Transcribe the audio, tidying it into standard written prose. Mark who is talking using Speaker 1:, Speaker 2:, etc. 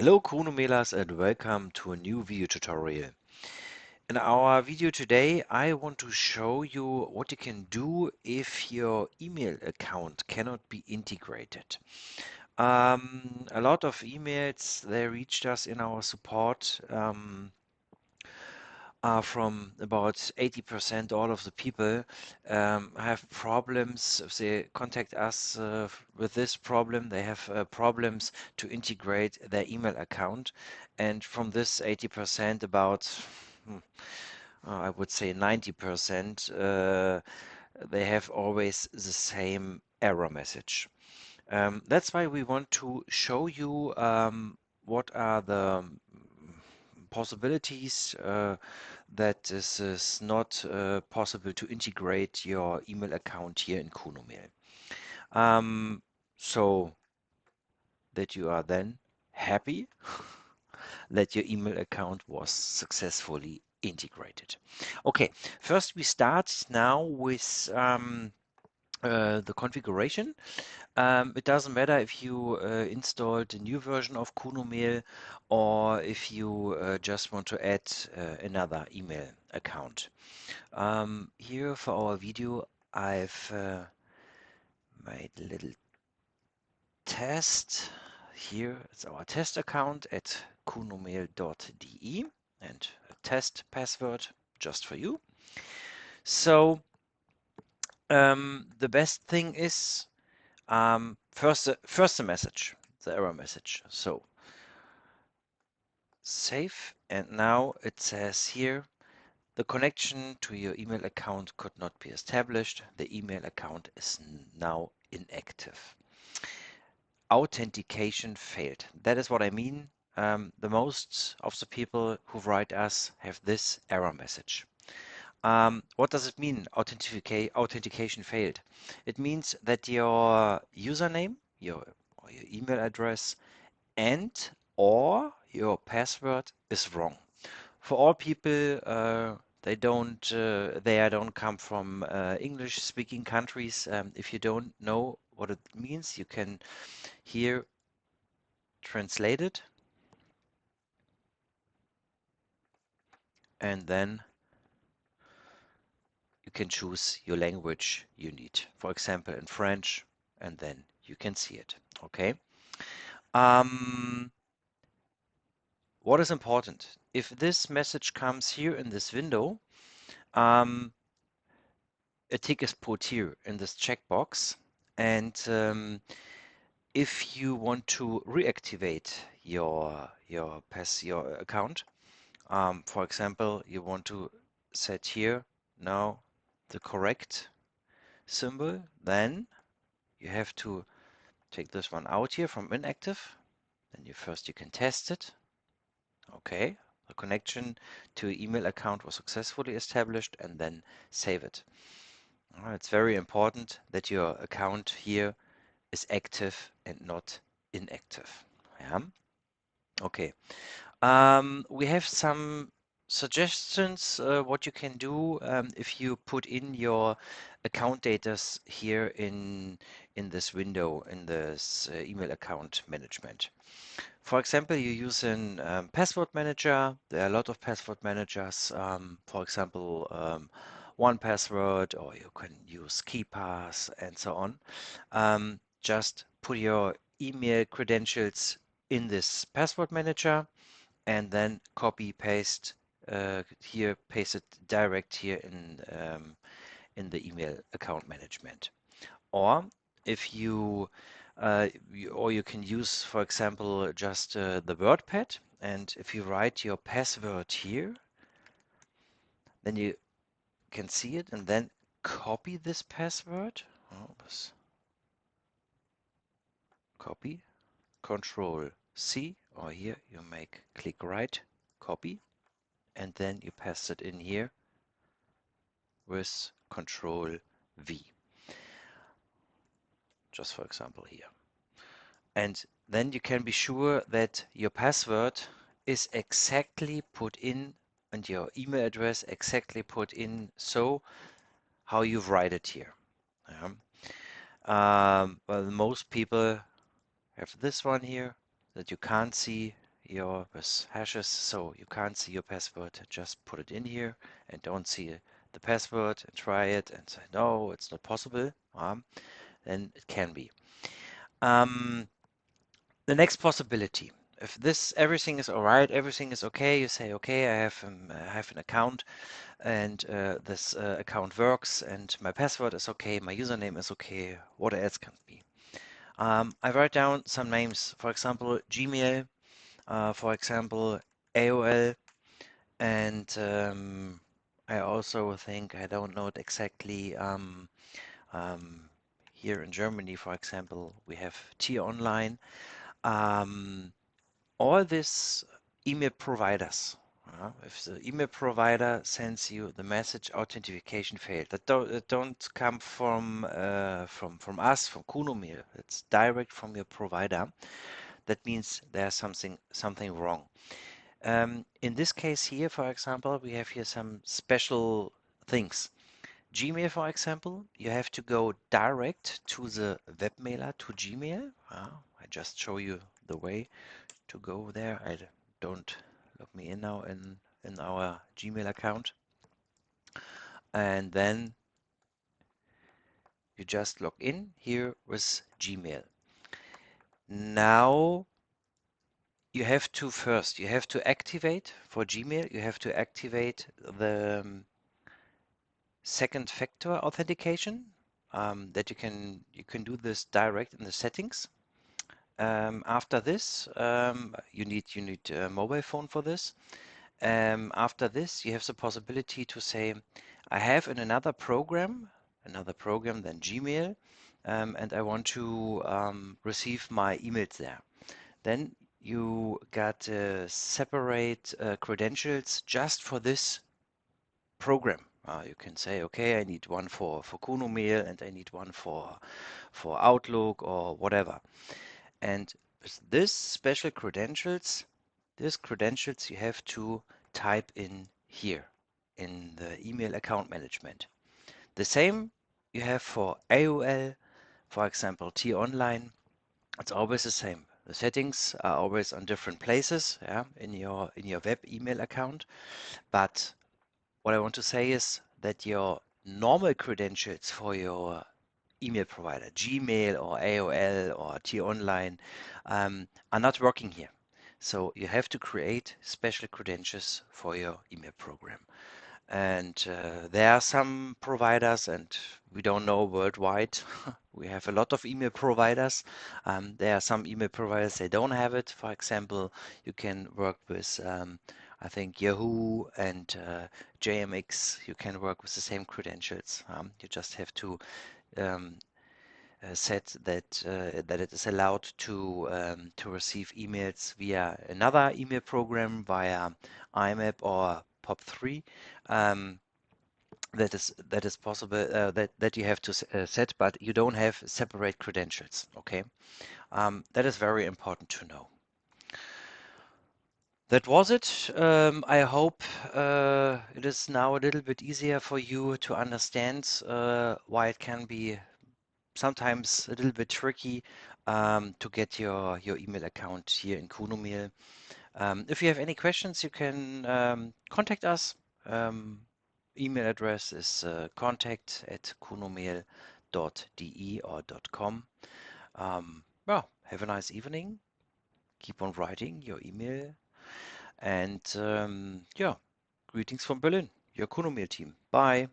Speaker 1: Hello Kunomailers and welcome to a new video tutorial. In our video today I want to show you what you can do if your email account cannot be integrated. A lot of emails they reached us in our support from about 80% all of the people have problems. If they contact us with this problem, they have problems to integrate their email account. And from this 80%, about hmm, I would say 90%, they have always the same error message. That's why we want to show you what are the possibilities that this is not possible to integrate your email account here in Kunomail. So that you are then happy that your email account was successfully integrated. Okay, first we start now with the configuration. It doesn't matter if you installed a new version of Kunomail or if you just want to add another email account. Here for our video, I've made a little test. Here it's our test account at kunomail.de and a test password just for you. So the best thing is first the message, the error message. So save, and now it says here the connection to your email account could not be established. The email account is now inactive. Authentication failed. That is what I mean. The most of the people who write us have this error message. What does it mean? Authentication failed. It means that your username, your email address, and or your password is wrong. For all people, they don't come from English-speaking countries. If you don't know what it means, you can here translate it, and then you can choose your language you need. For example, in French, and then you can see it. Okay. What is important? If this message comes here in this window, a tick is put here in this checkbox, and if you want to reactivate your account, for example, you want to set here now the correct symbol, then you have to take this one out here from inactive. Then you can test it. Okay, the connection to your email account was successfully established, and then save it. It's very important that your account here is active and not inactive. Yeah. Okay. We have some suggestions what you can do if you put in your account data here in this window in this email account management. For example, you use an password manager. There are a lot of password managers. For example, 1Password, or you can use KeePass and so on. Just put your email credentials in this password manager and then copy paste here, paste it direct here in the email account management. Or if you can use, for example, just the WordPad, and if you write your password here, then you can see it and then copy this password. Copy, Control C, or here you make click right, copy, and then you paste it in here with Control V, just for example here. And then you can be sure that your password is exactly put in and your email address exactly put in so how you write it here. Well, most people have this one here that you can't see your with hashes, so you can't see your password. Just put it in here and don't see the password and try it and say, no, it's not possible. Then it can be. The next possibility, if this everything is all right, everything is okay, you say, okay, I have an account and this account works and my password is okay, my username is okay, what else can it be? I write down some names, for example, Gmail, for example, AOL, and I also think, I don't know it exactly, um, here in Germany, for example, we have T-Online. Um, all these email providers, if the email provider sends you the message authentication failed, that don't come from us, from Kunomail. It's direct from your provider. That means there's something wrong. In this case here, for example, we have here some special things. Gmail, for example, you have to go direct to the webmailer to Gmail. I just show you the way to go there. I don't log me in now in our Gmail account. And then you just log in here with Gmail. Now you have to activate for Gmail, you have to activate the second factor authentication, that you can do this direct in the settings. After this, you need a mobile phone for this. After this, you have the possibility to say, I have in another program than Gmail, and I want to receive my emails there. Then you got separate credentials just for this program. You can say, okay, I need one for Kunomail and I need one for Outlook or whatever. And with this special credentials, these credentials you have to type in here in the email account management. The same you have for AOL, for example, T-Online. It's always the same. The settings are always on different places, yeah, in your web email account. But what I want to say is that your normal credentials for your email provider, Gmail or AOL or T-Online, are not working here. So you have to create special credentials for your email program. And there are some providers, and we don't know worldwide. We have a lot of email providers. There are some email providers, they don't have it. For example, you can work with, I think, Yahoo and JMX. You can work with the same credentials. You just have to um, set that it is allowed to receive emails via another email program via IMAP or POP3. Um, that is possible, that you have to set, but you don't have separate credentials. Okay, that is very important to know. That was it. I hope it is now a little bit easier for you to understand why it can be sometimes a little bit tricky to get your email account here in Kunomail. If you have any questions, you can contact us. Email address is contact@kunomail.de or .com. Well, have a nice evening. Keep on writing your email. And yeah, greetings from Berlin, your Kunomail team. Bye.